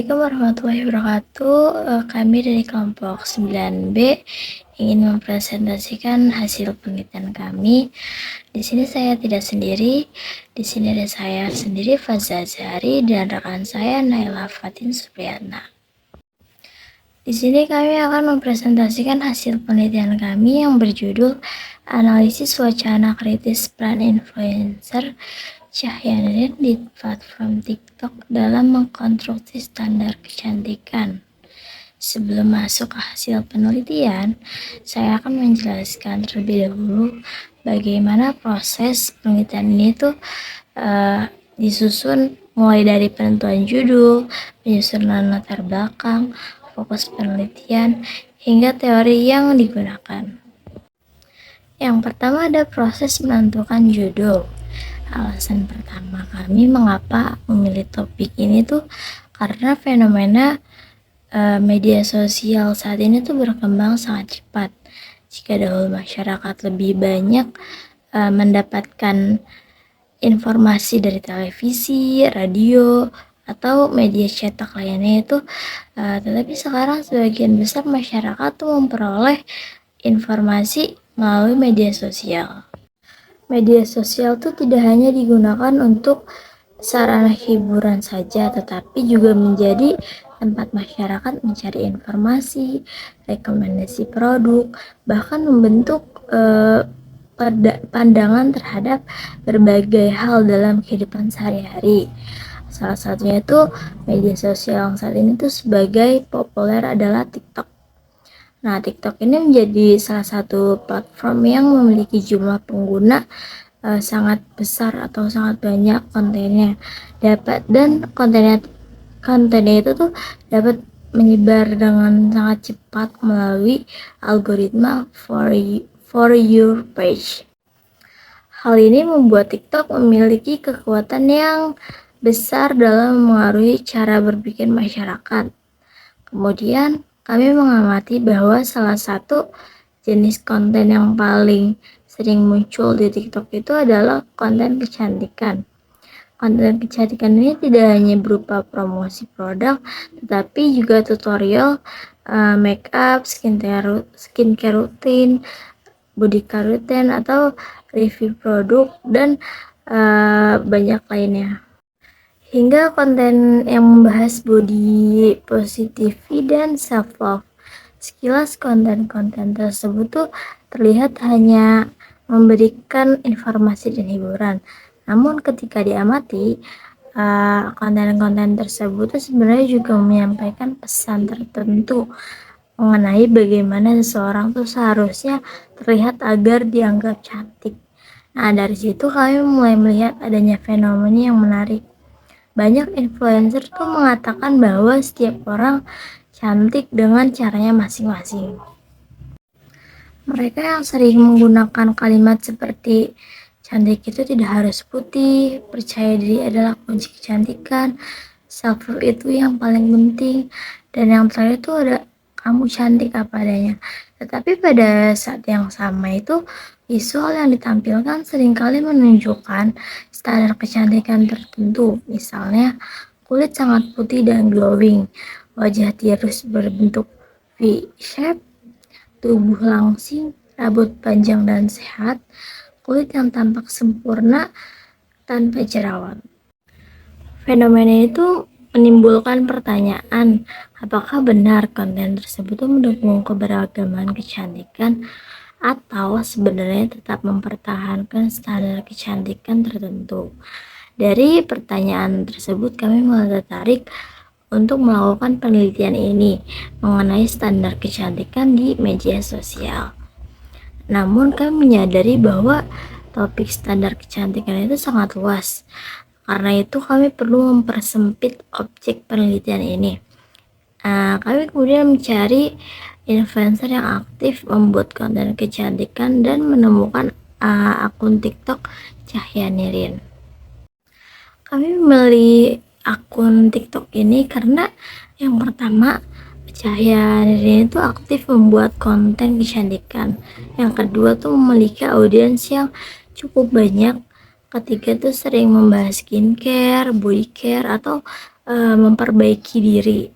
Assalamualaikum warahmatullahi wabarakatuh. Kami dari kelompok 9B ingin mempresentasikan hasil penelitian kami. Di sini saya tidak sendiri. Di sini ada saya sendiri, Faza Azhari, dan rekan saya Naila Fatin Supriyatna. Di sini kami akan mempresentasikan hasil penelitian kami yang berjudul Analisis Wacana Kritis Peran Influencer Syahyanurin di platform TikTok dalam mengkonstruksi standar kecantikan. Sebelum masuk ke hasil penelitian, saya akan menjelaskan terlebih dahulu bagaimana proses penelitian ini disusun, mulai dari penentuan judul, penyusunan latar belakang, fokus penelitian, hingga teori yang digunakan. Yang pertama ada proses menentukan judul. Alasan pertama kami mengapa memilih topik ini karena fenomena media sosial saat ini berkembang sangat cepat. Jika dahulu masyarakat lebih banyak mendapatkan informasi dari televisi, radio, atau media cetak lainnya tetapi sekarang sebagian besar masyarakat memperoleh informasi melalui media sosial. Media sosial tidak hanya digunakan untuk sarana hiburan saja, tetapi juga menjadi tempat masyarakat mencari informasi, rekomendasi produk, bahkan membentuk pandangan terhadap berbagai hal dalam kehidupan sehari-hari. Salah satunya media sosial yang saat ini sebagai populer adalah TikTok. Nah, TikTok ini menjadi salah satu platform yang memiliki jumlah pengguna sangat besar atau sangat banyak kontennya, dan kontennya itu dapat menyebar dengan sangat cepat melalui algoritma for your page. Hal ini membuat TikTok memiliki kekuatan yang besar dalam mengaruhi cara berpikir masyarakat. Kemudian kami mengamati bahwa salah satu jenis konten yang paling sering muncul di TikTok adalah konten kecantikan. Konten kecantikan ini tidak hanya berupa promosi produk, tetapi juga tutorial make up, skincare routine, body care routine, atau review produk, dan banyak lainnya. Hingga konten yang membahas body positivity dan self-love. Sekilas konten-konten tersebut terlihat hanya memberikan informasi dan hiburan. Namun ketika diamati, konten-konten tersebut sebenarnya juga menyampaikan pesan tertentu mengenai bagaimana seseorang seharusnya terlihat agar dianggap cantik. Nah, dari situ kami mulai melihat adanya fenomena yang menarik. Banyak influencer mengatakan bahwa setiap orang cantik dengan caranya masing-masing. Mereka yang sering menggunakan kalimat seperti cantik itu tidak harus putih, percaya diri adalah kunci kecantikan, self-love itu yang paling penting, dan yang terakhir ada kamu cantik apa adanya. Tetapi pada saat yang sama visual yang ditampilkan seringkali menunjukkan standar kecantikan tertentu. Misalnya, kulit sangat putih dan glowing, wajah tirus berbentuk V-shape, tubuh langsing, rambut panjang dan sehat, kulit yang tampak sempurna tanpa jerawat. Fenomena itu menimbulkan pertanyaan, apakah benar konten tersebut mendukung keberagaman kecantikan atau sebenarnya tetap mempertahankan standar kecantikan tertentu. Dari pertanyaan tersebut kami mulai tertarik untuk melakukan penelitian ini mengenai standar kecantikan di media sosial. Namun kami menyadari bahwa topik standar kecantikan itu sangat luas. Karena itu kami perlu mempersempit objek penelitian ini. Kami kemudian mencari influencer yang aktif membuat konten kecantikan dan menemukan akun TikTok Syahyanurin. Kami memilih akun TikTok ini karena yang pertama, Syahyanurin aktif membuat konten kecantikan. Yang kedua memiliki audiens yang cukup banyak. Ketiga sering membahas skincare, body care, atau memperbaiki diri.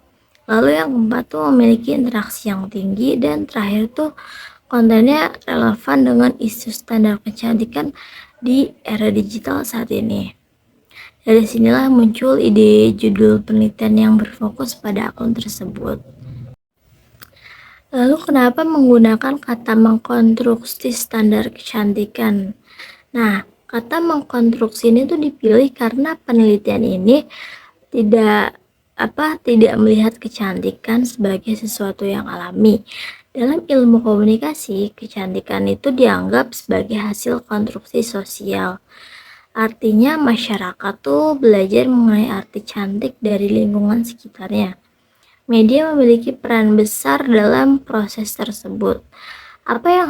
Lalu yang keempat tuh memiliki interaksi yang tinggi, dan terakhir tuh kontennya relevan dengan isu standar kecantikan di era digital saat ini. Dari sinilah muncul ide judul penelitian yang berfokus pada akun tersebut. Lalu kenapa menggunakan kata mengkonstruksi standar kecantikan? Nah, kata mengkonstruksi ini tuh dipilih karena penelitian ini tidak melihat kecantikan sebagai sesuatu yang alami. Dalam ilmu komunikasi, kecantikan itu dianggap sebagai hasil konstruksi sosial. Artinya masyarakat tuh belajar mengenai arti cantik dari lingkungan sekitarnya. Media memiliki peran besar dalam proses tersebut. Apa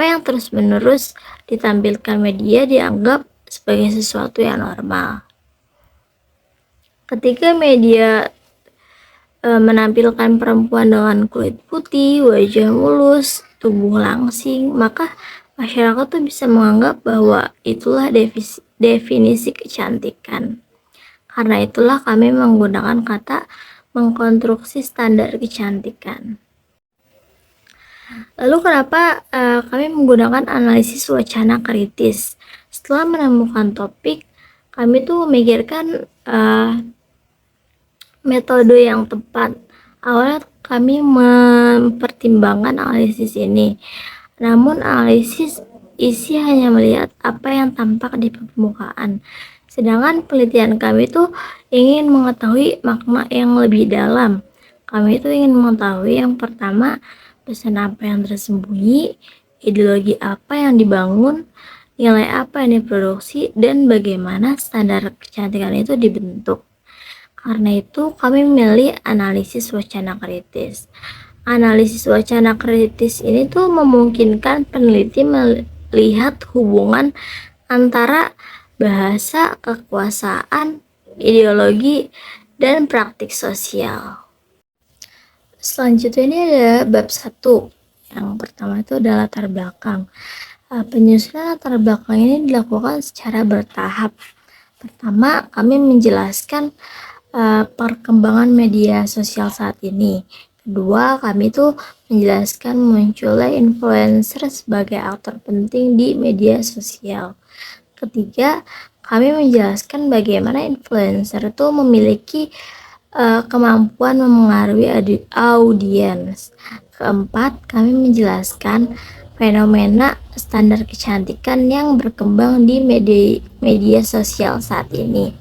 yang terus-menerus ditampilkan media dianggap sebagai sesuatu yang normal. Ketika media menampilkan perempuan dengan kulit putih, wajah mulus, tubuh langsing, maka masyarakat tuh bisa menganggap bahwa itulah definisi kecantikan. Karena itulah kami menggunakan kata mengkonstruksi standar kecantikan. Lalu kenapa kami menggunakan analisis wacana kritis? Setelah menemukan topik, kami tuh memikirkan metode yang tepat. Awalnya kami mempertimbangkan analisis ini, namun analisis isi hanya melihat apa yang tampak di permukaan. Sedangkan penelitian kami tuh ingin mengetahui makna yang lebih dalam. Kami tuh ingin mengetahui yang pertama, pesan apa yang tersembunyi, ideologi apa yang dibangun, nilai apa yang diproduksi, dan bagaimana standar kecantikan itu dibentuk. Karena itu kami memilih analisis wacana kritis. Analisis wacana kritis ini tuh memungkinkan peneliti melihat hubungan antara bahasa, kekuasaan, ideologi, dan praktik sosial. Selanjutnya ini ada bab 1. Yang pertama itu adalah latar belakang. Penyusunan latar belakang ini dilakukan secara bertahap. Pertama, kami menjelaskan perkembangan media sosial saat ini. Kedua, kami tuh menjelaskan munculnya influencer sebagai aktor penting di media sosial. Ketiga, kami menjelaskan bagaimana influencer itu memiliki kemampuan memengaruhi audiens. Keempat, kami menjelaskan fenomena standar kecantikan yang berkembang di media sosial saat ini.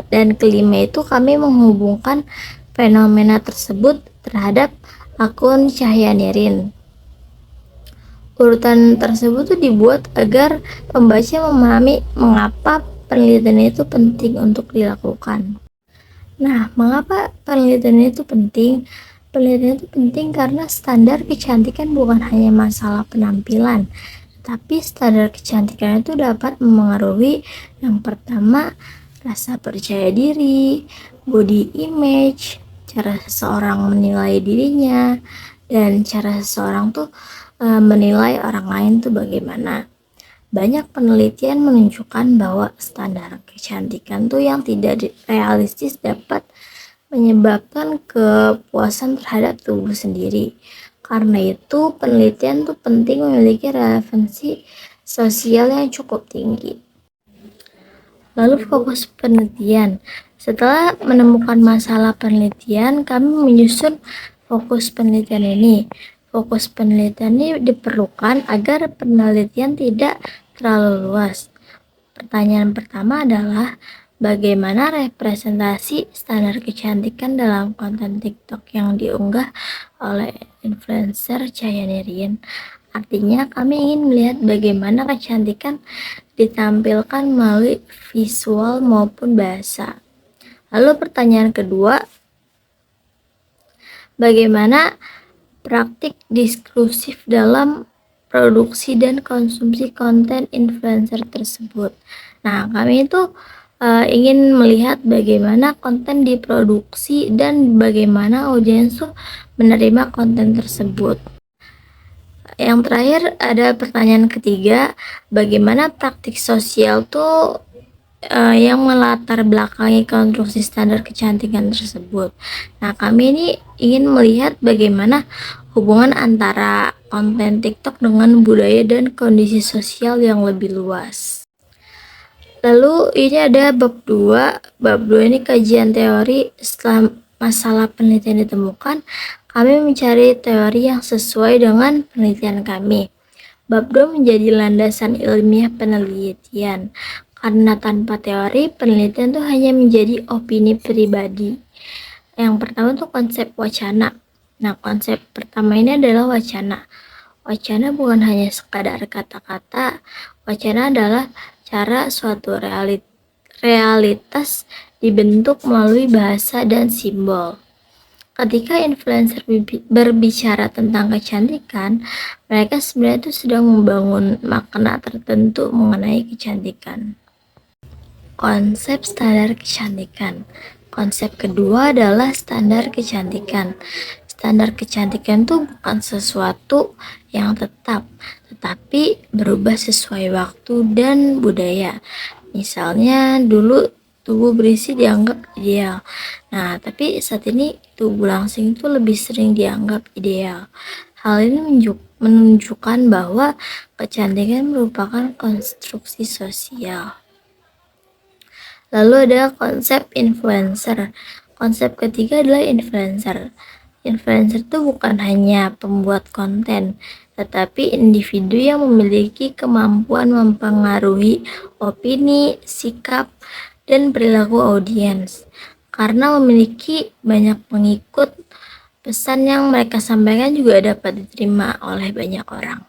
Dan kelima itu kami menghubungkan fenomena tersebut terhadap akun Cahya Nirin. Urutan tersebut tuh dibuat agar pembaca memahami mengapa penelitian itu penting untuk dilakukan. Nah, mengapa penelitian itu penting? Penelitian itu penting karena standar kecantikan bukan hanya masalah penampilan, tapi standar kecantikan itu dapat memengaruhi yang pertama, rasa percaya diri, body image, cara seseorang menilai dirinya, dan cara seseorang tuh menilai orang lain tuh bagaimana. Banyak penelitian menunjukkan bahwa standar kecantikan tuh yang tidak realistis dapat menyebabkan kepuasan terhadap tubuh sendiri. Karena itu penelitian tuh penting memiliki relevansi sosial yang cukup tinggi. Lalu fokus penelitian. Setelah menemukan masalah penelitian, kami menyusun fokus penelitian ini. Fokus penelitian ini diperlukan agar penelitian tidak terlalu luas. Pertanyaan pertama adalah bagaimana representasi standar kecantikan dalam konten TikTok yang diunggah oleh influencer Cahya Nirin. Artinya kami ingin melihat bagaimana kecantikan ditampilkan melalui visual maupun bahasa. Lalu pertanyaan kedua, bagaimana praktik diskursif dalam produksi dan konsumsi konten influencer tersebut. Nah, kami itu ingin melihat bagaimana konten diproduksi dan bagaimana audiens menerima konten tersebut. Yang terakhir ada pertanyaan ketiga, bagaimana praktik sosial tuh yang melatar belakangi konstruksi standar kecantikan tersebut. Nah, kami ini ingin melihat bagaimana hubungan antara konten TikTok dengan budaya dan kondisi sosial yang lebih luas. Lalu ini ada bab 2. Bab 2 ini kajian teori. Setelah masalah penelitian ditemukan, kami mencari teori yang sesuai dengan penelitian kami. Bab 2 menjadi landasan ilmiah penelitian. Karena tanpa teori, penelitian itu hanya menjadi opini pribadi. Yang pertama tuh konsep wacana. Nah, konsep pertama ini adalah wacana. Wacana bukan hanya sekadar kata-kata. Wacana adalah cara suatu realitas dibentuk melalui bahasa dan simbol. Ketika influencer berbicara tentang kecantikan, mereka sebenarnya itu sedang membangun makna tertentu mengenai kecantikan. Konsep standar kecantikan. Konsep kedua adalah standar kecantikan. Standar kecantikan itu bukan sesuatu yang tetap, tetapi berubah sesuai waktu dan budaya. Misalnya dulu tubuh berisi dianggap ideal. Nah, tapi saat ini tubuh langsing itu lebih sering dianggap ideal. Hal ini menunjukkan bahwa kecantikan merupakan konstruksi sosial. Lalu ada konsep influencer. Konsep ketiga adalah influencer. Influencer itu bukan hanya pembuat konten, tetapi individu yang memiliki kemampuan mempengaruhi opini, sikap, dan perilaku audiens. Karena memiliki banyak pengikut, pesan yang mereka sampaikan juga dapat diterima oleh banyak orang.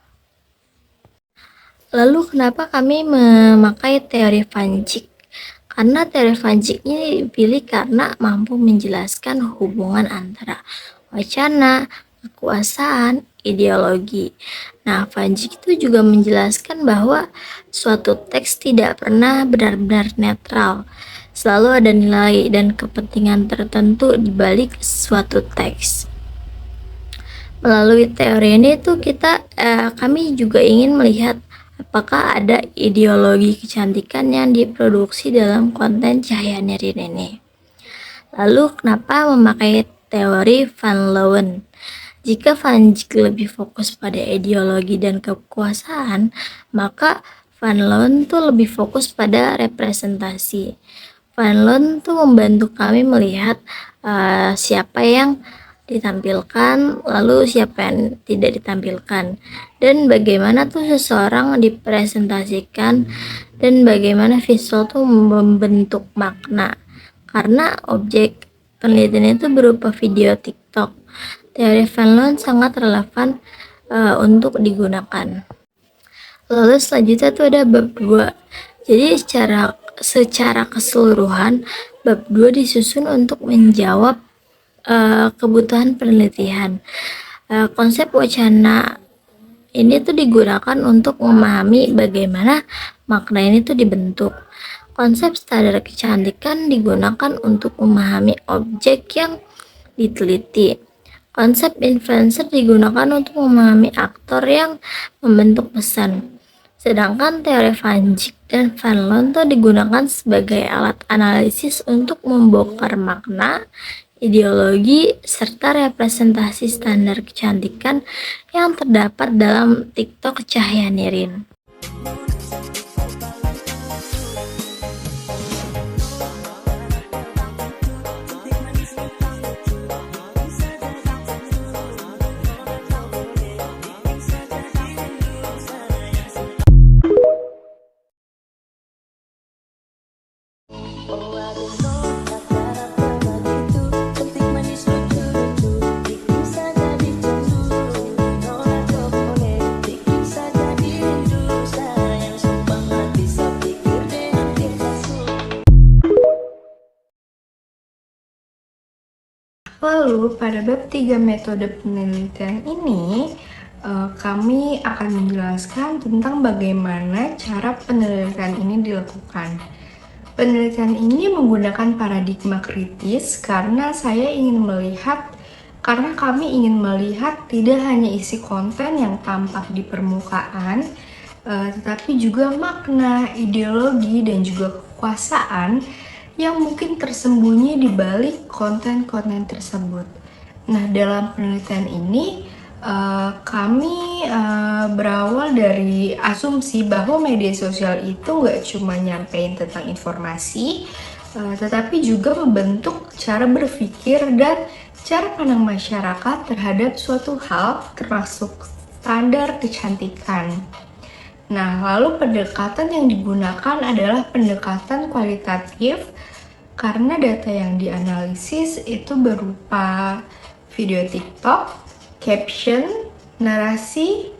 Lalu kenapa kami memakai teori Van Dijk? Karena teori Van Dijk ini dipilih karena mampu menjelaskan hubungan antara wacana, kekuasaan, ideologi. Nah, Van Dijk itu juga menjelaskan bahwa suatu teks tidak pernah benar-benar netral. Selalu ada nilai dan kepentingan tertentu di balik suatu teks. Melalui teori ini tuh kami juga ingin melihat apakah ada ideologi kecantikan yang diproduksi dalam konten Cahaya Nirina ini. Lalu kenapa memakai teori Van Leeuwen? Jika Van Dijk lebih fokus pada ideologi dan kekuasaan, maka Van Leeuwen tuh lebih fokus pada representasi. Van Leeuwen tuh membantu kami melihat siapa yang ditampilkan, lalu siapa yang tidak ditampilkan, dan bagaimana tuh seseorang dipresentasikan, dan bagaimana visual tuh membentuk makna. Karena objek penelitian itu berupa video TikTok, teori Van Leeuwen sangat relevan untuk digunakan. Lalu selanjutnya tuh ada bab 2. Jadi secara keseluruhan bab 2 disusun untuk menjawab kebutuhan penelitian. Konsep wacana ini tuh digunakan untuk memahami bagaimana makna ini tuh dibentuk. Konsep standar kecantikan digunakan untuk memahami objek yang diteliti. Konsep influencer digunakan untuk memahami aktor yang membentuk pesan. Sedangkan teori Van Dijk dan Van Leeuwen tuh digunakan sebagai alat analisis untuk membongkar makna, ideologi, serta representasi standar kecantikan yang terdapat dalam TikTok Cahaya Nirina. Lalu pada bab 3 metode penelitian ini kami akan menjelaskan tentang bagaimana cara penelitian ini dilakukan. Penelitian ini menggunakan paradigma kritis karena kami ingin melihat tidak hanya isi konten yang tampak di permukaan, tetapi juga makna, ideologi, dan juga kekuasaan yang mungkin tersembunyi di balik konten-konten tersebut. Nah, dalam penelitian ini kami berawal dari asumsi bahwa media sosial itu nggak cuma nyampein tentang informasi, tetapi juga membentuk cara berpikir dan cara pandang masyarakat terhadap suatu hal, termasuk standar kecantikan. Nah, lalu pendekatan yang digunakan adalah pendekatan kualitatif karena data yang dianalisis itu berupa video TikTok, caption, narasi,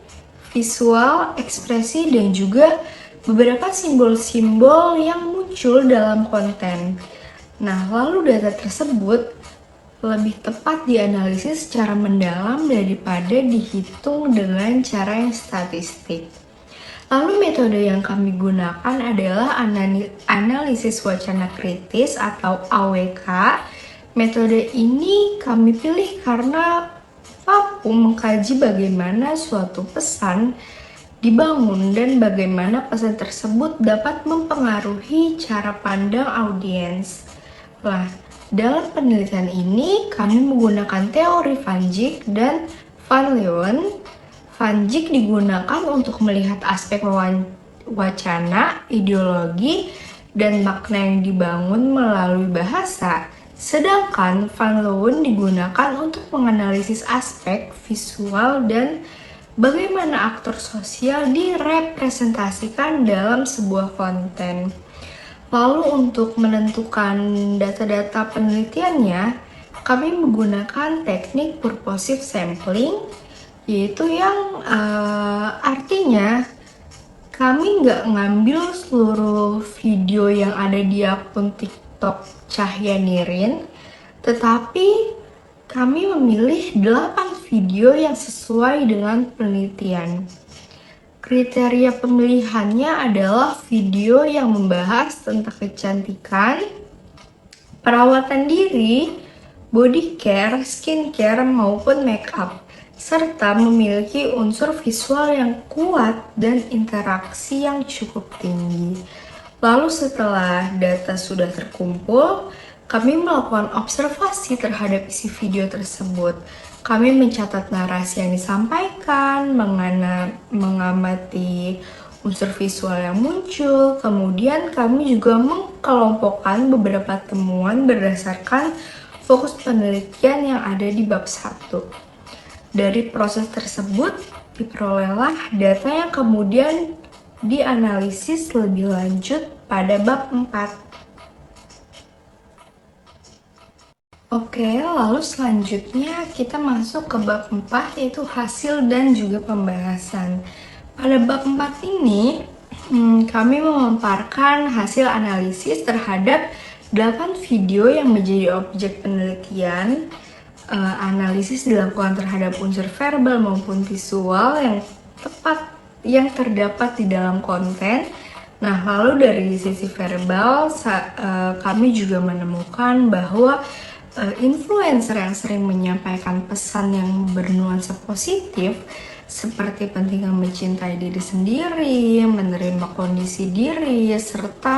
visual, ekspresi, dan juga beberapa simbol-simbol yang muncul dalam konten. Nah, lalu data tersebut lebih tepat dianalisis secara mendalam daripada dihitung dengan cara yang statistik. Lalu metode yang kami gunakan adalah analisis wacana kritis atau AWK. Metode ini kami pilih karena mampu mengkaji bagaimana suatu pesan dibangun dan bagaimana pesan tersebut dapat mempengaruhi cara pandang audiens. Nah, dalam penelitian ini kami menggunakan teori Van Dijk dan Van Leeuwen. Van Dijk digunakan untuk melihat aspek wacana, ideologi, dan makna yang dibangun melalui bahasa. Sedangkan Van Leeuwen digunakan untuk menganalisis aspek visual dan bagaimana aktor sosial direpresentasikan dalam sebuah konten. Lalu untuk menentukan data-data penelitiannya, kami menggunakan teknik purposive sampling, yaitu yang artinya kami nggak ngambil seluruh video yang ada di akun TikTok Cahya Nirin, tetapi kami memilih 8 video yang sesuai dengan penelitian. Kriteria pemilihannya adalah video yang membahas tentang kecantikan, perawatan diri, body care, skincare, maupun makeup, serta memiliki unsur visual yang kuat dan interaksi yang cukup tinggi. Lalu setelah data sudah terkumpul, kami melakukan observasi terhadap isi video tersebut. Kami mencatat narasi yang disampaikan, mengamati unsur visual yang muncul, kemudian kami juga mengkelompokkan beberapa temuan berdasarkan fokus penelitian yang ada di bab 1. Dari proses tersebut, diperolehlah data yang kemudian dianalisis lebih lanjut pada bab 4. Oke, lalu selanjutnya kita masuk ke bab 4, yaitu hasil dan juga pembahasan. Pada bab 4 ini, kami memaparkan hasil analisis terhadap 8 video yang menjadi objek penelitian. Analisis dilakukan terhadap unsur verbal maupun visual yang terdapat di dalam konten. Nah, lalu dari sisi verbal, kami juga menemukan bahwa influencer yang sering menyampaikan pesan yang bernuansa positif seperti pentingnya mencintai diri sendiri, menerima kondisi diri, serta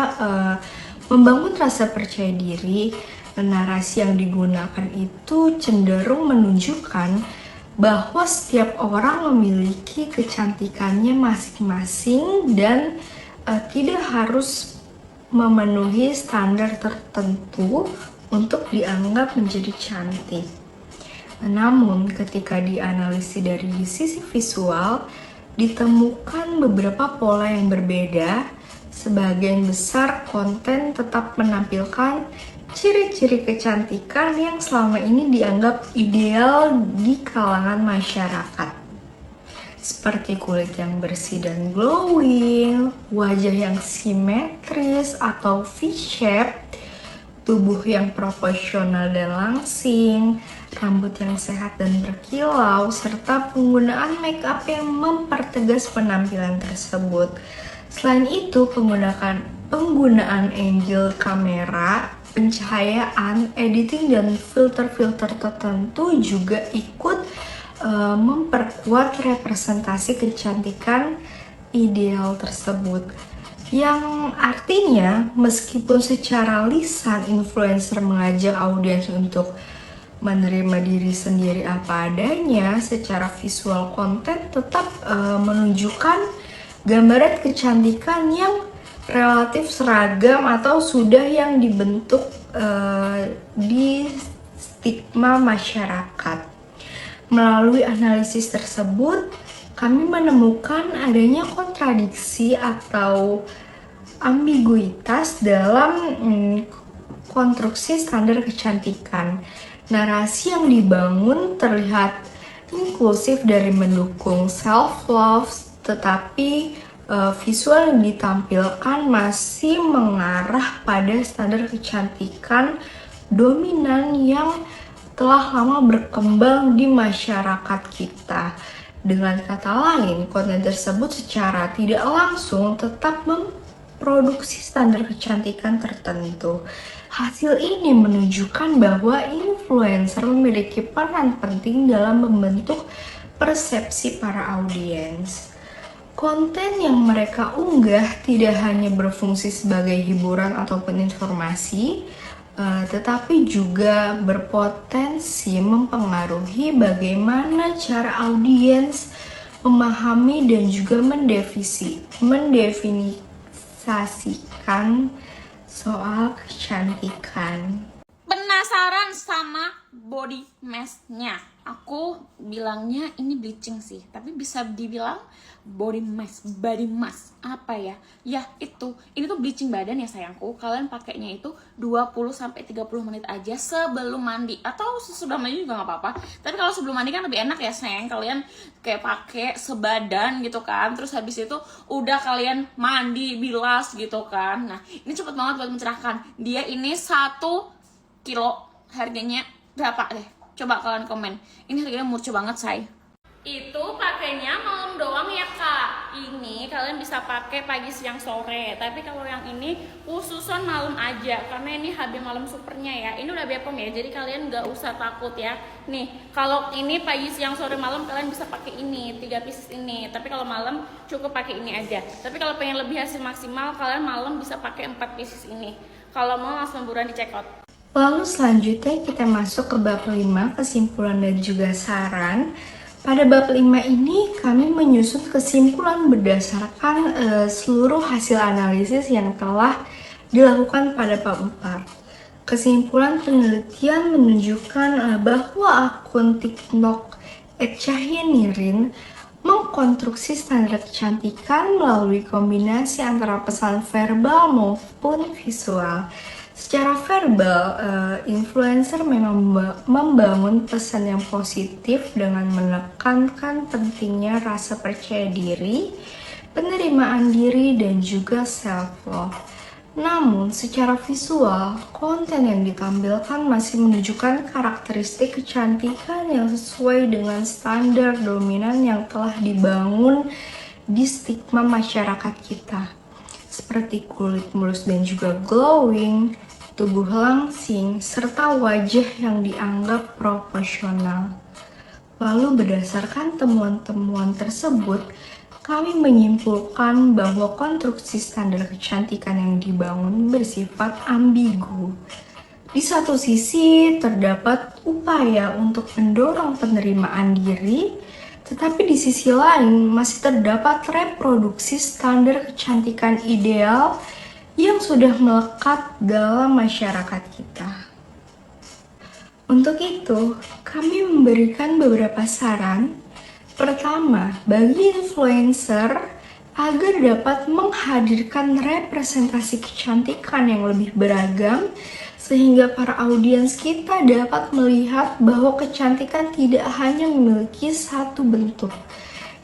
membangun rasa percaya diri. Narasi yang digunakan itu cenderung menunjukkan bahwa setiap orang memiliki kecantikannya masing-masing dan tidak harus memenuhi standar tertentu untuk dianggap menjadi cantik. Namun, ketika dianalisis dari sisi visual, ditemukan beberapa pola yang berbeda. Sebagian besar konten tetap menampilkan ciri-ciri kecantikan yang selama ini dianggap ideal di kalangan masyarakat. Seperti kulit yang bersih dan glowing, wajah yang simetris atau V-shape, tubuh yang proporsional dan langsing, rambut yang sehat dan berkilau, serta penggunaan make up yang mempertegas penampilan tersebut. Selain itu, penggunaan angle kamera, pencahayaan, editing, dan filter-filter tertentu juga ikut memperkuat representasi kecantikan ideal tersebut. Yang artinya meskipun secara lisan influencer mengajak audiens untuk menerima diri sendiri apa adanya, secara visual konten tetap menunjukkan gambaran kecantikan yang relatif seragam atau sudah yang dibentuk di stigma masyarakat. Melalui analisis tersebut, kami menemukan adanya kontradiksi atau ambiguitas dalam konstruksi standar kecantikan. Narasi yang dibangun terlihat inklusif dari mendukung self-love, tetapi visual yang ditampilkan masih mengarah pada standar kecantikan dominan yang telah lama berkembang di masyarakat kita. Dengan kata lain, konten tersebut secara tidak langsung tetap memproduksi standar kecantikan tertentu. Hasil ini menunjukkan bahwa influencer memiliki peran penting dalam membentuk persepsi para audiens. Konten yang mereka unggah tidak hanya berfungsi sebagai hiburan ataupun informasi, tetapi juga berpotensi mempengaruhi bagaimana cara audiens memahami dan juga mendefinisikan soal kecantikan. Penasaran sama body mask-nya? Aku bilangnya ini bleaching sih, tapi bisa dibilang body mask apa ya? Ya itu, ini tuh bleaching badan ya sayangku. Kalian pakainya itu 20-30 menit aja sebelum mandi, atau sesudah mandi juga nggak apa-apa. Tapi kalau sebelum mandi kan lebih enak ya sayang, kalian kayak pakai sebadan gitu kan. Terus habis itu udah kalian mandi, bilas gitu kan. Nah ini cepet banget buat mencerahkan. Dia ini 1 kilo, harganya berapa deh? Coba kalian komen. Ini harganya murah banget, say. Itu pakainya malam doang ya kak. Ini kalian bisa pakai pagi, siang, sore. Tapi kalau yang ini khususan malam aja, karena ini HB malam supernya ya. Ini udah Bepom ya, jadi kalian nggak usah takut ya. Nih, kalau ini pagi, siang, sore, malam kalian bisa pakai ini 3 pieces ini. Tapi kalau malam cukup pakai ini aja. Tapi kalau pengen lebih hasil maksimal, kalian malam bisa pakai 4 pieces ini. Kalau mau langsung buruan di check out. Lalu selanjutnya kita masuk ke bab 5, kesimpulan dan juga saran. Pada bab 5 ini kami menyusun kesimpulan berdasarkan seluruh hasil analisis yang telah dilakukan pada bab 4. Kesimpulan penelitian menunjukkan bahwa akun TikTok @cahyanirin mengkonstruksi standar kecantikan melalui kombinasi antara pesan verbal maupun visual. Secara verbal, influencer memang membangun pesan yang positif dengan menekankan pentingnya rasa percaya diri, penerimaan diri, dan juga self-love. Namun, secara visual, konten yang ditampilkan masih menunjukkan karakteristik kecantikan yang sesuai dengan standar dominan yang telah dibangun di stigma masyarakat kita, seperti kulit mulus dan juga glowing, tubuh langsing, serta wajah yang dianggap proporsional. Lalu berdasarkan temuan-temuan tersebut, kami menyimpulkan bahwa konstruksi standar kecantikan yang dibangun bersifat ambigu. Di satu sisi terdapat upaya untuk mendorong penerimaan diri, tetapi di sisi lain masih terdapat reproduksi standar kecantikan ideal yang sudah melekat dalam masyarakat kita. Untuk itu, kami memberikan beberapa saran. Pertama, bagi influencer agar dapat menghadirkan representasi kecantikan yang lebih beragam, sehingga para audiens kita dapat melihat bahwa kecantikan tidak hanya memiliki satu bentuk.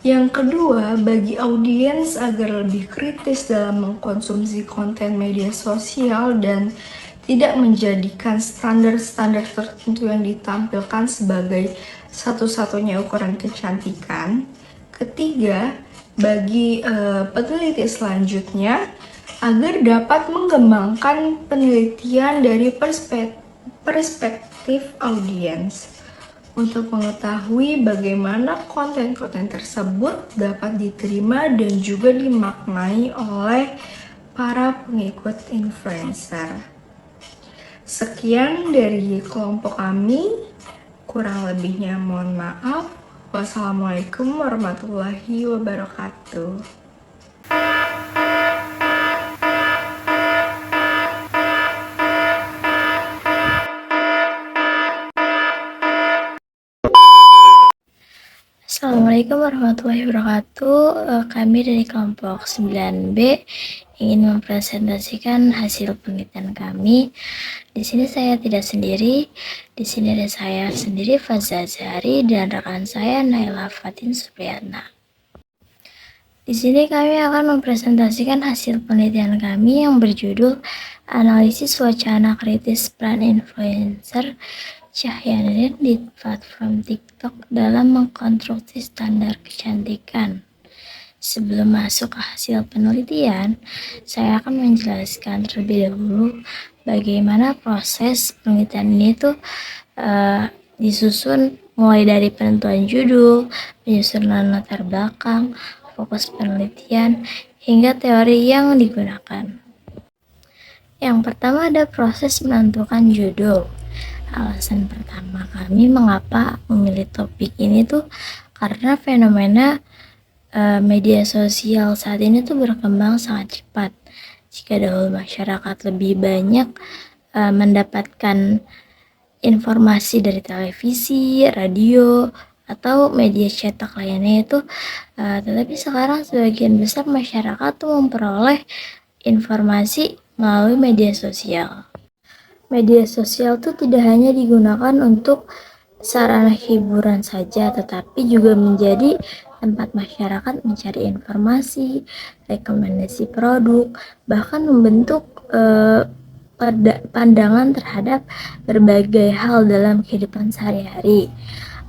Yang kedua, bagi audiens agar lebih kritis dalam mengkonsumsi konten media sosial dan tidak menjadikan standar-standar tertentu yang ditampilkan sebagai satu-satunya ukuran kecantikan. Ketiga, bagi peneliti selanjutnya agar dapat mengembangkan penelitian dari perspektif audiens. untuk mengetahui bagaimana konten-konten tersebut dapat diterima dan juga dimaknai oleh para pengikut influencer. Sekian dari kelompok kami, kurang lebihnya mohon maaf. Wassalamualaikum warahmatullahi wabarakatuh. Assalamualaikum warahmatullahi wabarakatuh. Kami dari kelompok 9B ingin mempresentasikan hasil penelitian kami. Di sini saya tidak sendiri. Di sini ada saya sendiri, Faza Zahari, dan rekan saya Naila Fatin Supriyatna. Di sini kami akan mempresentasikan hasil penelitian kami yang berjudul Analisis Wacana Kritis Peran Influencer Syahyarin di platform TikTok dalam mengkonstruksi standar kecantikan. Sebelum masuk ke hasil penelitian, saya akan menjelaskan terlebih dahulu bagaimana proses penelitian ini tuh disusun mulai dari penentuan judul, penyusunan latar belakang, fokus penelitian, hingga teori yang digunakan. Yang pertama ada proses menentukan judul. Alasan pertama kami mengapa memilih topik ini tuh karena fenomena media sosial saat ini tuh berkembang sangat cepat. Jika dahulu masyarakat lebih banyak mendapatkan informasi dari televisi, radio, atau media cetak lainnya itu, tetapi sekarang sebagian besar masyarakat tuh memperoleh informasi melalui media sosial. Media sosial tuh tidak hanya digunakan untuk sarana hiburan saja, tetapi juga menjadi tempat masyarakat mencari informasi, rekomendasi produk, bahkan membentuk pandangan terhadap berbagai hal dalam kehidupan sehari-hari.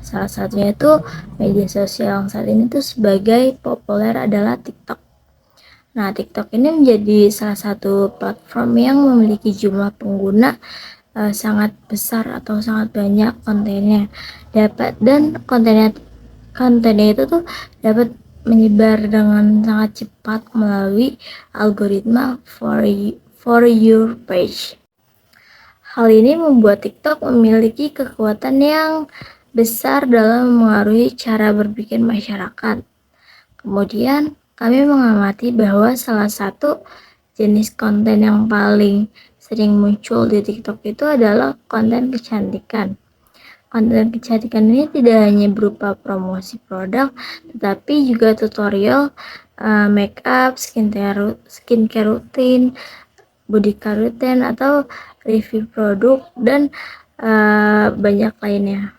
Salah satunya itu media sosial yang saat ini tuh sebagai populer adalah TikTok. Nah, TikTok ini menjadi salah satu platform yang memiliki jumlah pengguna sangat besar atau sangat banyak kontennya. Dan kontennya itu tuh dapat menyebar dengan sangat cepat melalui algoritma for your page. Hal ini membuat TikTok memiliki kekuatan yang besar dalam mengaruhi cara berpikir masyarakat. Kemudian kami mengamati bahwa salah satu jenis konten yang paling sering muncul di TikTok itu adalah konten kecantikan. Konten kecantikan ini tidak hanya berupa promosi produk, tetapi juga tutorial make up, skincare rutin, body care rutin, atau review produk, dan banyak lainnya.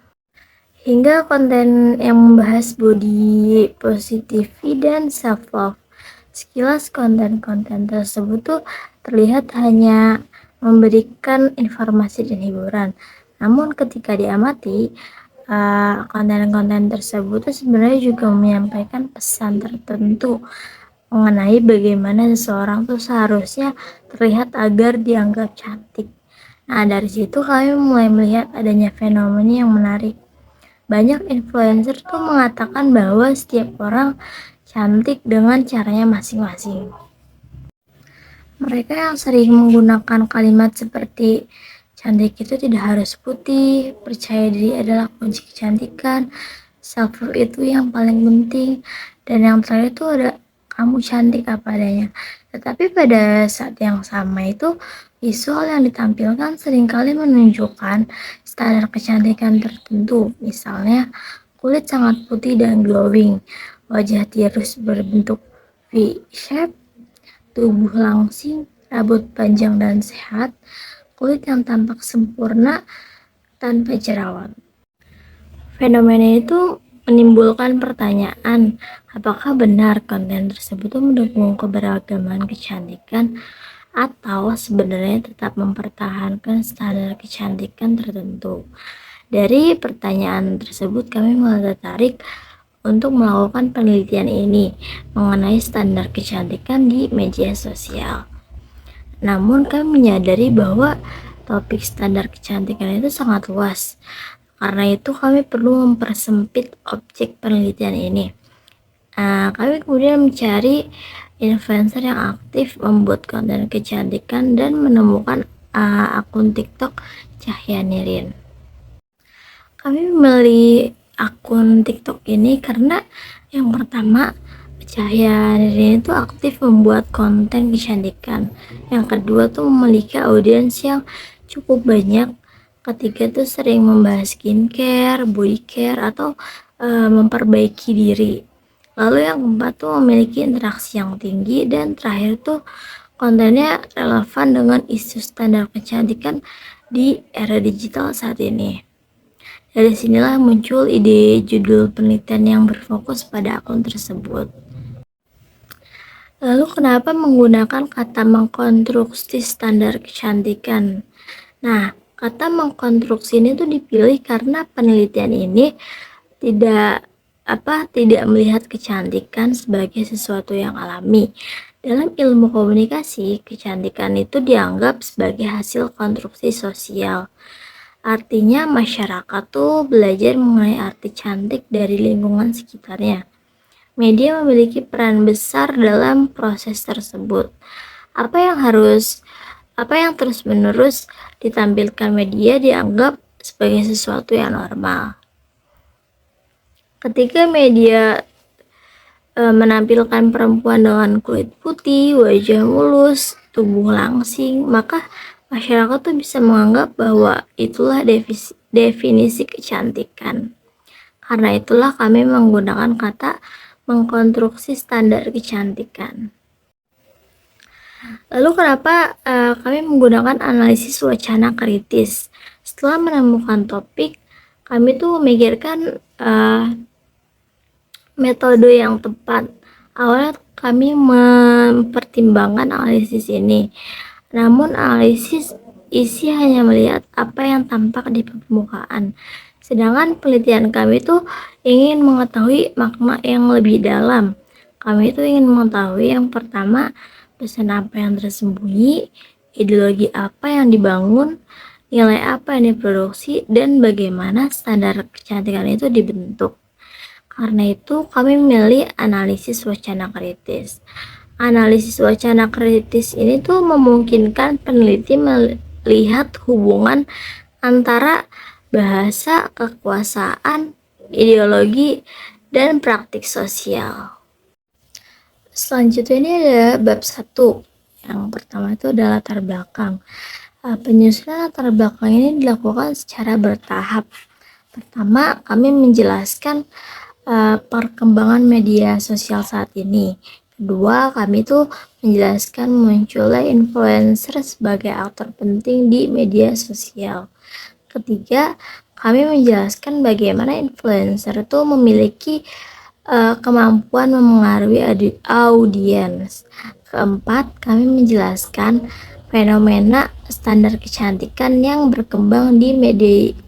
Hingga konten yang membahas body positivity dan self-love. Sekilas konten-konten tersebut tuh terlihat hanya memberikan informasi dan hiburan. Namun ketika diamati, konten-konten tersebut tuh sebenarnya juga menyampaikan pesan tertentu mengenai bagaimana seseorang tuh seharusnya terlihat agar dianggap cantik. Nah, dari situ kami mulai melihat adanya fenomena yang menarik. Banyak influencer tuh mengatakan bahwa setiap orang cantik dengan caranya masing-masing. Mereka yang sering menggunakan kalimat seperti cantik itu tidak harus putih, percaya diri adalah kunci kecantikan, self-love itu yang paling penting, dan yang terakhir itu ada kamu cantik apa adanya. Tetapi pada saat yang sama itu visual yang ditampilkan seringkali menunjukkan standar kecantikan tertentu, misalnya kulit sangat putih dan glowing, wajah tirus berbentuk V-shape, tubuh langsing, rambut panjang dan sehat, kulit yang tampak sempurna tanpa jerawat. Fenomena itu menimbulkan pertanyaan, apakah benar konten tersebut mendukung keberagaman kecantikan atau sebenarnya tetap mempertahankan standar kecantikan tertentu. Dari pertanyaan tersebut kami mulai tertarik untuk melakukan penelitian ini mengenai standar kecantikan di media sosial. Namun kami menyadari bahwa topik standar kecantikan itu sangat luas. Karena itu kami perlu mempersempit objek penelitian ini. Kami kemudian mencari influencer yang aktif membuat konten kecantikan dan menemukan akun TikTok Cahya Nirin. Kami memilih akun TikTok ini karena yang pertama, Cahya Nirin itu aktif membuat konten kecantikan. Yang kedua tuh memiliki audiens yang cukup banyak. Ketiga tuh sering membahas skincare, body care, atau memperbaiki diri. Lalu yang keempat tuh memiliki interaksi yang tinggi, dan terakhir tuh kontennya relevan dengan isu standar kecantikan di era digital saat ini. Dari sinilah muncul ide judul penelitian yang berfokus pada akun tersebut. Lalu kenapa menggunakan kata mengkonstruksi standar kecantikan? Nah, kata mengkonstruksi ini tuh dipilih karena penelitian ini tidak melihat kecantikan sebagai sesuatu yang alami. Dalam ilmu komunikasi, kecantikan itu dianggap sebagai hasil konstruksi sosial. Artinya masyarakat tuh belajar mengenai arti cantik dari lingkungan sekitarnya. Media memiliki peran besar dalam proses tersebut. Apa yang terus-menerus ditampilkan media dianggap sebagai sesuatu yang normal. Ketika media menampilkan perempuan dengan kulit putih, wajah mulus, tubuh langsing, maka masyarakat tuh bisa menganggap bahwa itulah definisi kecantikan. Karena itulah kami menggunakan kata mengkonstruksi standar kecantikan. Lalu kenapa kami menggunakan analisis wacana kritis? Setelah menemukan topik, kami tuh memikirkan metode yang tepat. Awalnya kami mempertimbangkan analisis ini, namun analisis isi hanya melihat apa yang tampak di permukaan. Sedangkan penelitian kami tuh ingin mengetahui makna yang lebih dalam. Kami tuh ingin mengetahui yang pertama, pesan apa yang tersembunyi, ideologi apa yang dibangun, nilai apa yang diproduksi, dan bagaimana standar kecantikan itu dibentuk. Karena itu kami memilih analisis wacana kritis. Analisis wacana kritis ini tuh memungkinkan peneliti melihat hubungan antara bahasa, kekuasaan, ideologi, dan praktik sosial. Selanjutnya ini ada bab 1. Yang pertama itu adalah latar belakang. Penyusunan latar belakang ini dilakukan secara bertahap. Pertama, kami menjelaskan perkembangan media sosial saat ini. Kedua, kami tuh menjelaskan munculnya influencer sebagai aktor penting di media sosial. Ketiga, kami menjelaskan bagaimana influencer itu memiliki kemampuan memengaruhi audiens. Keempat, kami menjelaskan fenomena standar kecantikan yang berkembang di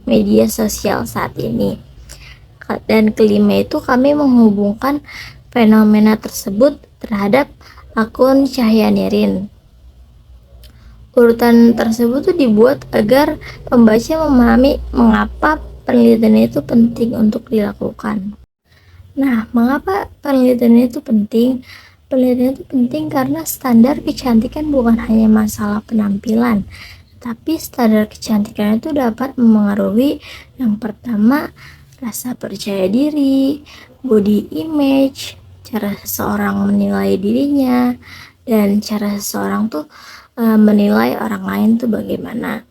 media sosial saat ini. Dan kelima itu kami menghubungkan fenomena tersebut terhadap akun Cahya Nirin. Urutan tersebut tuh dibuat agar pembaca memahami mengapa penelitian itu penting untuk dilakukan. Nah, mengapa penelitian itu penting? Penelitian itu penting karena standar kecantikan bukan hanya masalah penampilan, tapi standar kecantikan itu dapat memengaruhi yang pertama, rasa percaya diri, body image, cara seseorang menilai dirinya, dan cara seseorang tuh menilai orang lain tuh bagaimana.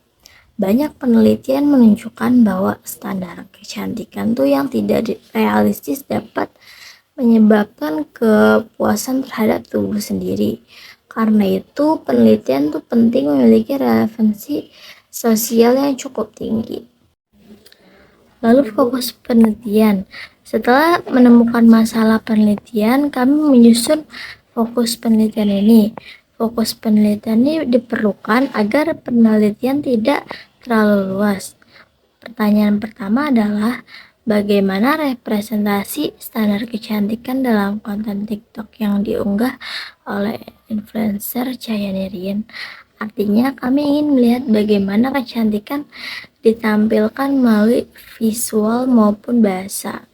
Banyak penelitian menunjukkan bahwa standar kecantikan tuh yang tidak realistis dapat menyebabkan kepuasan terhadap tubuh sendiri. Karena itu penelitian tuh penting memiliki relevansi sosial yang cukup tinggi. Lalu fokus penelitian. Setelah menemukan masalah penelitian, kami menyusun fokus penelitian ini. Fokus penelitian ini diperlukan agar penelitian tidak terlalu luas. Pertanyaan pertama adalah bagaimana representasi standar kecantikan dalam konten TikTok yang diunggah oleh influencer Cahya Nirin? Artinya kami ingin melihat bagaimana kecantikan ditampilkan melalui visual maupun bahasa.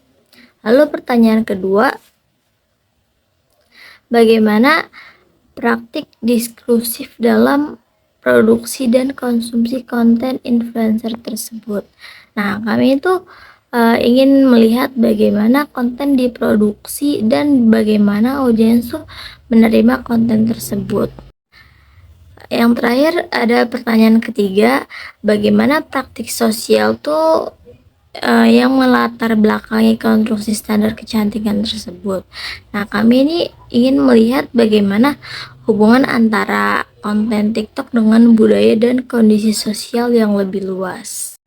Lalu pertanyaan kedua, bagaimana praktik diskursif dalam produksi dan konsumsi konten influencer tersebut? Nah, kami itu ingin melihat bagaimana konten diproduksi dan bagaimana audiens tuh menerima konten tersebut. Yang terakhir ada pertanyaan ketiga, bagaimana praktik sosial tuh yang melatar belakangi konstruksi standar kecantikan tersebut. Nah, kami ini ingin melihat bagaimana hubungan antara konten TikTok dengan budaya dan kondisi sosial yang lebih luas.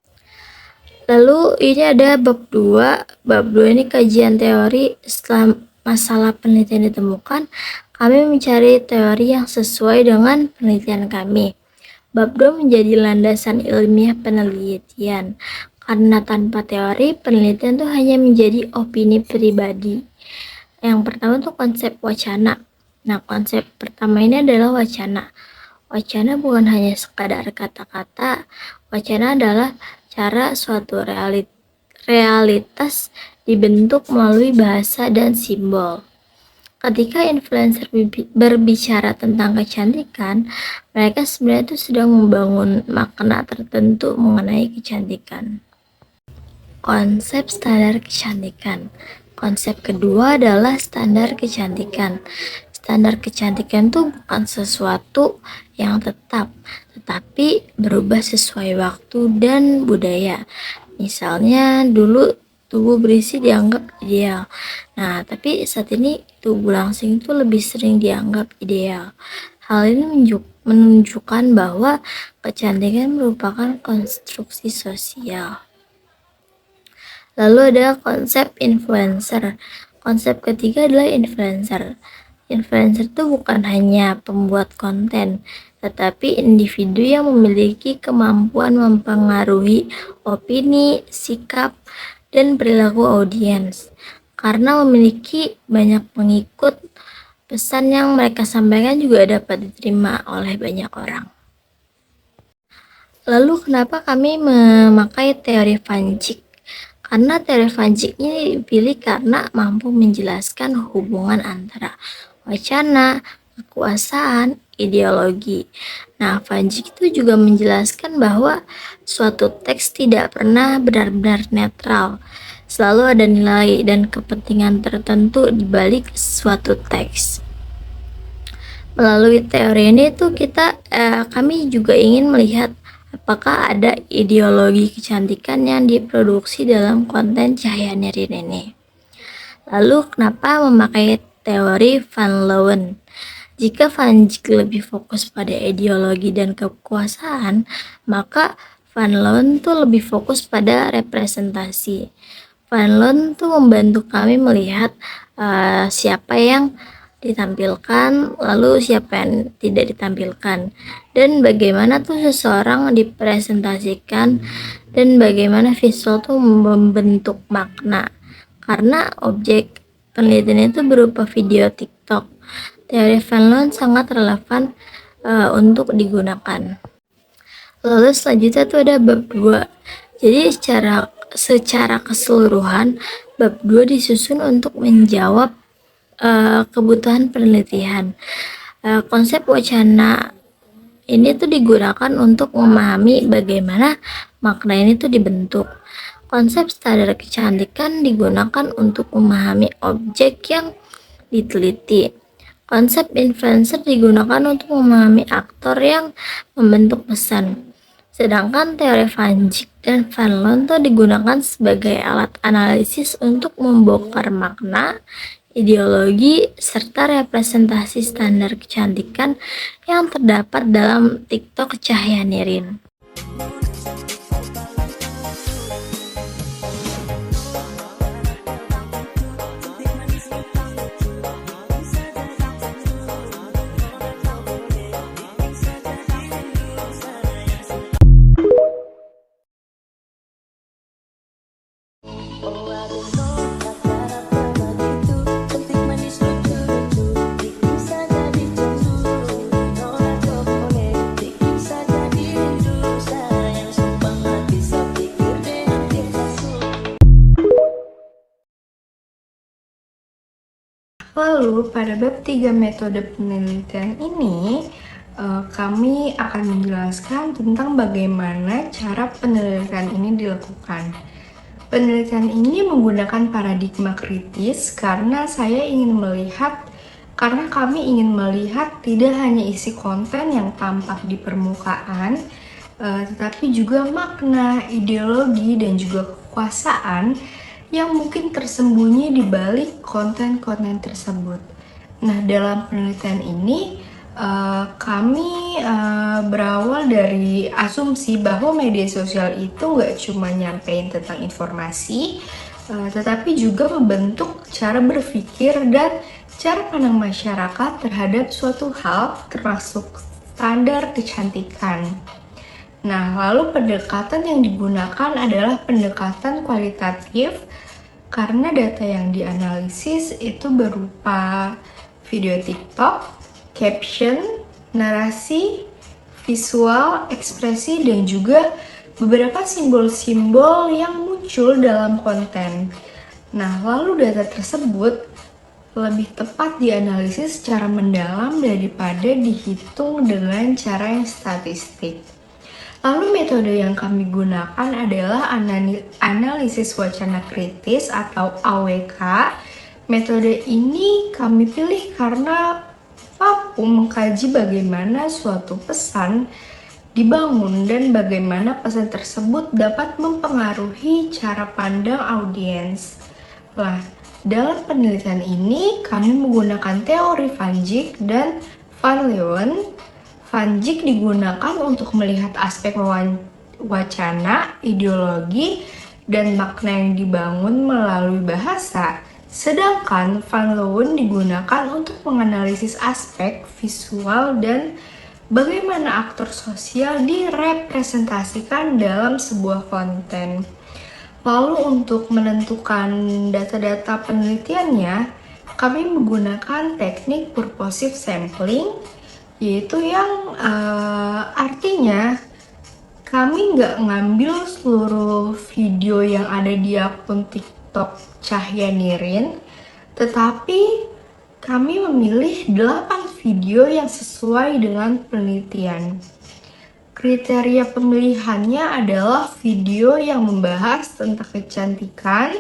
Lalu ini ada bab 2. Bab 2 ini kajian teori. Setelah masalah penelitian ditemukan, kami mencari teori yang sesuai dengan penelitian kami. Bab 2 menjadi landasan ilmiah penelitian, karena tanpa teori, penelitian itu hanya menjadi opini pribadi. Yang pertama tuh konsep wacana. Nah, konsep pertama ini adalah wacana. Wacana bukan hanya sekadar kata-kata. Wacana adalah cara suatu realitas dibentuk melalui bahasa dan simbol. Ketika influencer berbicara tentang kecantikan, mereka sebenarnya itu sedang membangun makna tertentu mengenai kecantikan. Konsep standar kecantikan. Konsep kedua adalah standar kecantikan. Standar kecantikan itu bukan sesuatu yang tetap, tetapi berubah sesuai waktu dan budaya. Misalnya dulu tubuh berisi dianggap ideal. Nah, tapi saat ini tubuh langsing itu lebih sering dianggap ideal. Hal ini menunjukkan bahwa kecantikan merupakan konstruksi sosial. Lalu ada konsep influencer. Konsep ketiga adalah influencer. Influencer itu bukan hanya pembuat konten, tetapi individu yang memiliki kemampuan mempengaruhi opini, sikap, dan perilaku audiens. Karena memiliki banyak pengikut, pesan yang mereka sampaikan juga dapat diterima oleh banyak orang. Lalu kenapa kami memakai teori Van Dijk? Karena teori Van Dijk ini dipilih karena mampu menjelaskan hubungan antara wacana, kekuasaan, ideologi. Nah, Van Dijk itu juga menjelaskan bahwa suatu teks tidak pernah benar-benar netral. Selalu ada nilai dan kepentingan tertentu di balik suatu teks. Melalui teori ini tuh kami juga ingin melihat apakah ada ideologi kecantikan yang diproduksi dalam konten Cahaya Nirina ini. Lalu kenapa memakai teori Van Leeuwen? Jika Van Dijk lebih fokus pada ideologi dan kekuasaan, maka Van Leeuwen tuh lebih fokus pada representasi. Van Leeuwen tuh membantu kami melihat siapa yang ditampilkan, lalu siapa yang tidak ditampilkan, dan bagaimana tuh seseorang dipresentasikan, dan bagaimana visual tuh membentuk makna. Karena objek penelitian itu berupa video TikTok, teori Van Leeuwen sangat relevan untuk digunakan. Lalu selanjutnya tuh ada bab 2. Jadi secara keseluruhan, bab 2 disusun untuk menjawab kebutuhan penelitian. Konsep wacana ini tuh digunakan untuk memahami bagaimana makna ini tuh dibentuk. Konsep standar kecantikan digunakan untuk memahami objek yang diteliti. Konsep influencer digunakan untuk memahami aktor yang membentuk pesan. Sedangkan teori Van Dijk dan Van Leeuwen tuh digunakan sebagai alat analisis untuk membongkar makna, ideologi, serta representasi standar kecantikan yang terdapat dalam TikTok Cahaya Nirina. Lalu pada bab 3 metode penelitian ini, kami akan menjelaskan tentang bagaimana cara penelitian ini dilakukan. Penelitian ini menggunakan paradigma kritis karena kami ingin melihat tidak hanya isi konten yang tampak di permukaan, tetapi juga makna, ideologi, dan juga kekuasaan yang mungkin tersembunyi di balik konten-konten tersebut. Nah, dalam penelitian ini kami berawal dari asumsi bahwa media sosial itu nggak cuma nyampein tentang informasi, tetapi juga membentuk cara berpikir dan cara pandang masyarakat terhadap suatu hal, termasuk standar kecantikan. Nah, lalu pendekatan yang digunakan adalah pendekatan kualitatif karena data yang dianalisis itu berupa video TikTok, caption, narasi, visual, ekspresi, dan juga beberapa simbol-simbol yang muncul dalam konten. Nah, lalu data tersebut lebih tepat dianalisis secara mendalam daripada dihitung dengan cara yang statistik. Lalu metode yang kami gunakan adalah analisis wacana kritis atau AWK. Metode ini kami pilih karena mampu mengkaji bagaimana suatu pesan dibangun dan bagaimana pesan tersebut dapat mempengaruhi cara pandang audiens. Nah, dalam penelitian ini kami menggunakan teori Van Dijk dan Van Leeuwen. Van Dijk digunakan untuk melihat aspek wacana, ideologi, dan makna yang dibangun melalui bahasa. Sedangkan Van Leeuwen digunakan untuk menganalisis aspek visual dan bagaimana aktor sosial direpresentasikan dalam sebuah konten. Lalu untuk menentukan data-data penelitiannya, kami menggunakan teknik purposive sampling, yaitu yang artinya kami nggak ngambil seluruh video yang ada di akun TikTok Cahya Nirin, tetapi kami memilih 8 video yang sesuai dengan penelitian. Kriteria pemilihannya adalah video yang membahas tentang kecantikan,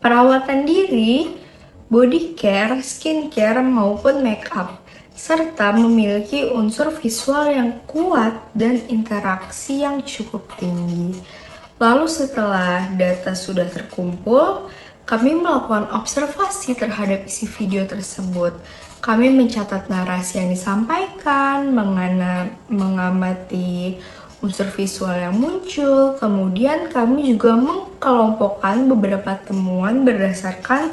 perawatan diri, body care, skincare, maupun makeup, serta memiliki unsur visual yang kuat dan interaksi yang cukup tinggi. Lalu setelah data sudah terkumpul, kami melakukan observasi terhadap isi video tersebut. Kami mencatat narasi yang disampaikan, mengamati unsur visual yang muncul, kemudian kami juga mengkelompokkan beberapa temuan berdasarkan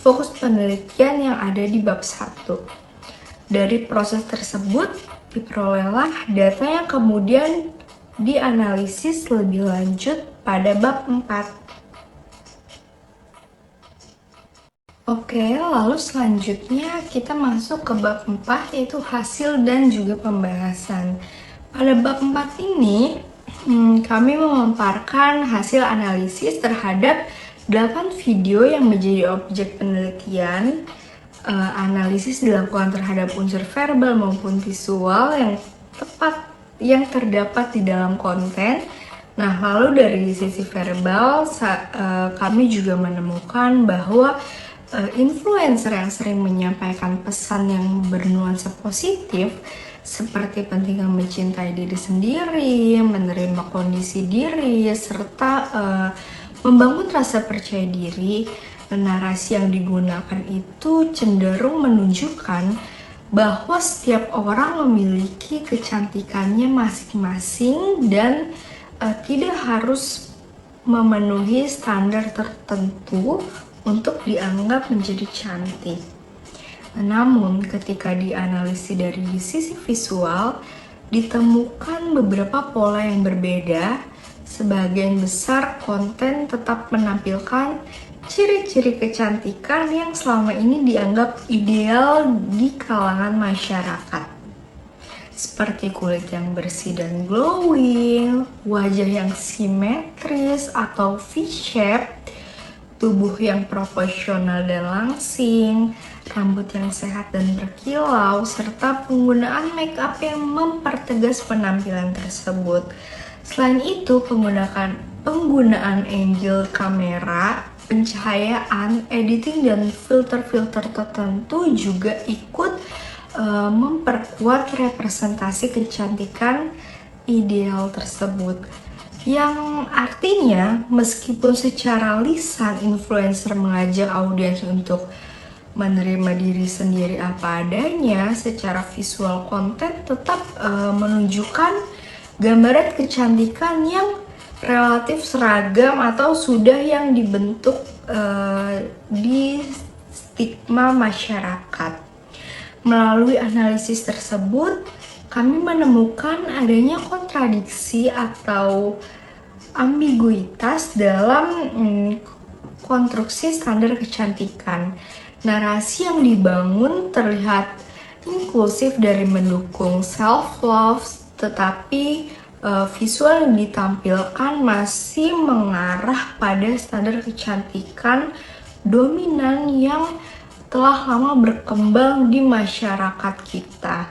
fokus penelitian yang ada di bab 1. Dari proses tersebut, diperolehlah data yang kemudian dianalisis lebih lanjut pada bab 4. Oke, lalu selanjutnya kita masuk ke bab 4, yaitu hasil dan juga pembahasan. Pada bab 4 ini, kami memaparkan hasil analisis terhadap 8 video yang menjadi objek penelitian. Analisis dilakukan terhadap unsur verbal maupun visual yang terdapat di dalam konten. Nah, lalu dari sisi verbal, kami juga menemukan bahwa influencer yang sering menyampaikan pesan yang bernuansa positif seperti pentingnya mencintai diri sendiri, menerima kondisi diri, serta membangun rasa percaya diri. Narasi yang digunakan itu cenderung menunjukkan bahwa setiap orang memiliki kecantikannya masing-masing dan tidak harus memenuhi standar tertentu untuk dianggap menjadi cantik. Namun, ketika dianalisis dari sisi visual, ditemukan beberapa pola yang berbeda. Sebagian besar konten tetap menampilkan ciri-ciri kecantikan yang selama ini dianggap ideal di kalangan masyarakat. Seperti kulit yang bersih dan glowing, wajah yang simetris atau V-shape, tubuh yang proporsional dan langsing, rambut yang sehat dan berkilau, serta penggunaan make up yang mempertegas penampilan tersebut. Selain itu, penggunaan angle kamera, pencahayaan, editing, dan filter-filter tertentu juga ikut memperkuat representasi kecantikan ideal tersebut. Yang artinya, meskipun secara lisan influencer mengajak audiens untuk menerima diri sendiri apa adanya, secara visual konten tetap menunjukkan gambaran kecantikan yang relatif seragam atau sudah yang dibentuk di stigma masyarakat. Melalui analisis tersebut, kami menemukan adanya kontradiksi atau ambiguitas dalam konstruksi standar kecantikan. Narasi yang dibangun terlihat inklusif dari mendukung self-love, tetapi visual yang ditampilkan masih mengarah pada standar kecantikan dominan yang telah lama berkembang di masyarakat kita.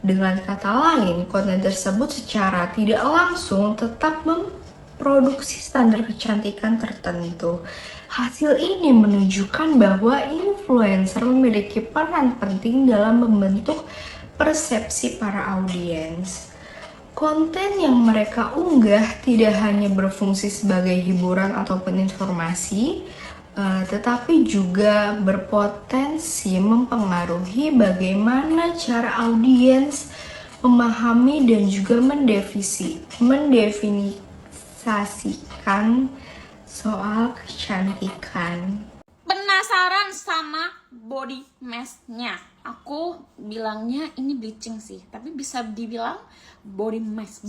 Dengan kata lain, konten tersebut secara tidak langsung tetap memproduksi standar kecantikan tertentu. Hasil ini menunjukkan bahwa influencer memiliki peran penting dalam membentuk persepsi para audiens. Konten yang mereka unggah tidak hanya berfungsi sebagai hiburan ataupun informasi, tetapi juga berpotensi mempengaruhi bagaimana cara audiens memahami dan juga mendefinisikan soal kecantikan. Penasaran sama body mask-nya? Aku bilangnya ini bleaching sih, tapi bisa dibilang body mask.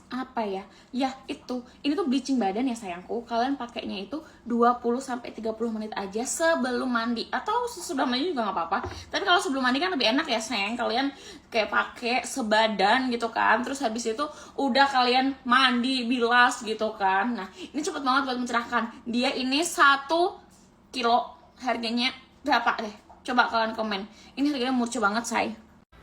Apa ya? Ya itu. Ini tuh bleaching badan ya sayangku. Kalian pakainya itu 20-30 menit aja sebelum mandi, atau sesudah mandi juga nggak apa-apa. Tapi kalau sebelum mandi kan lebih enak ya sayang. Kalian kayak pakai sebadan gitu kan. Terus habis itu udah kalian mandi, bilas gitu kan. Nah, ini cepet banget buat mencerahkan. Dia ini 1 kilo, harganya berapa deh? Coba kalian komen. Ini harganya murah banget, say.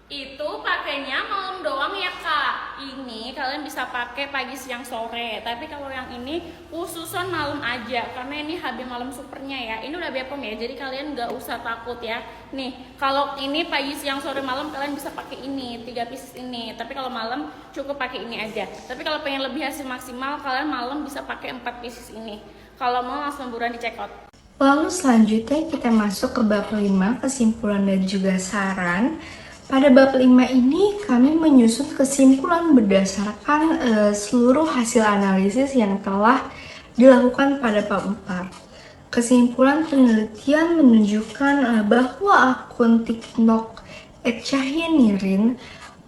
Itu pakainya malam doang ya kak. Ini kalian bisa pakai pagi, siang, sore. Tapi kalau yang ini khususan malam aja, karena ini HB malam supernya ya. Ini udah Bepom ya, jadi kalian nggak usah takut ya. Nih, kalau ini pagi, siang, sore, malam kalian bisa pakai ini 3 pieces ini. Tapi kalau malam cukup pakai ini aja. Tapi kalau pengen lebih hasil maksimal, kalian malam bisa pakai 4 pieces ini. Kalau mau langsung buruan di check out. Lalu selanjutnya kita masuk ke bab 5, kesimpulan dan juga saran. Pada bab 5 ini kami menyusun kesimpulan berdasarkan seluruh hasil analisis yang telah dilakukan pada bab 4. Kesimpulan penelitian menunjukkan bahwa akun TikTok @cahyanirin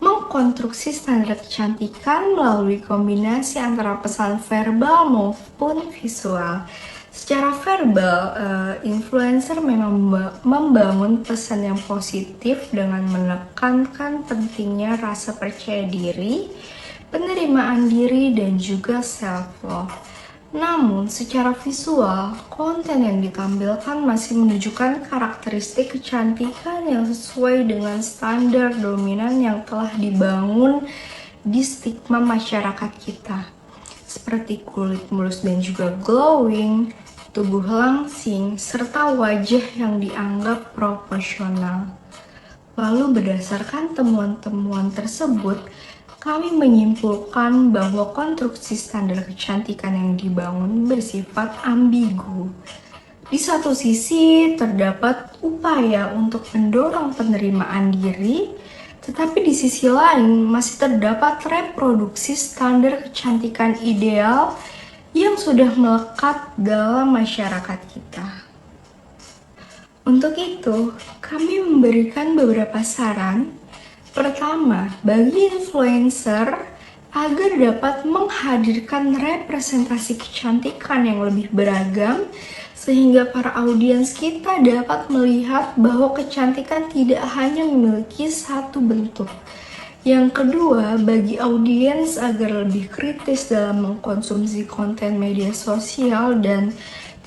mengkonstruksi standar kecantikan melalui kombinasi antara pesan verbal maupun visual. Secara verbal, influencer memang membangun pesan yang positif dengan menekankan pentingnya rasa percaya diri, penerimaan diri, dan juga self-love. Namun, secara visual, konten yang ditampilkan masih menunjukkan karakteristik kecantikan yang sesuai dengan standar dominan yang telah dibangun di stigma masyarakat kita, seperti kulit mulus dan juga glowing, tubuh langsing, serta wajah yang dianggap proporsional. Lalu berdasarkan temuan-temuan tersebut, kami menyimpulkan bahwa konstruksi standar kecantikan yang dibangun bersifat ambigu. Di satu sisi terdapat upaya untuk mendorong penerimaan diri, tetapi di sisi lain masih terdapat reproduksi standar kecantikan ideal yang sudah melekat dalam masyarakat kita. Untuk itu, kami memberikan beberapa saran. Pertama, bagi influencer agar dapat menghadirkan representasi kecantikan yang lebih beragam, sehingga para audiens kita dapat melihat bahwa kecantikan tidak hanya memiliki satu bentuk. Yang kedua, bagi audiens agar lebih kritis dalam mengkonsumsi konten media sosial dan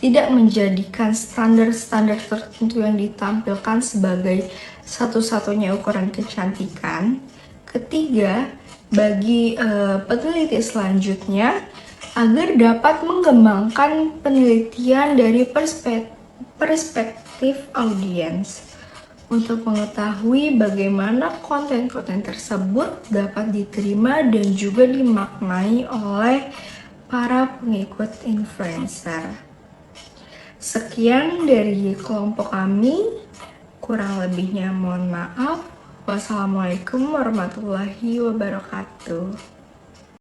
tidak menjadikan standar-standar tertentu yang ditampilkan sebagai satu-satunya ukuran kecantikan. Ketiga, bagi peneliti selanjutnya, agar dapat mengembangkan penelitian dari perspektif audiens untuk mengetahui bagaimana konten-konten tersebut dapat diterima dan juga dimaknai oleh para pengikut influencer. Sekian dari kelompok kami, kurang lebihnya mohon maaf. Wassalamualaikum warahmatullahi wabarakatuh.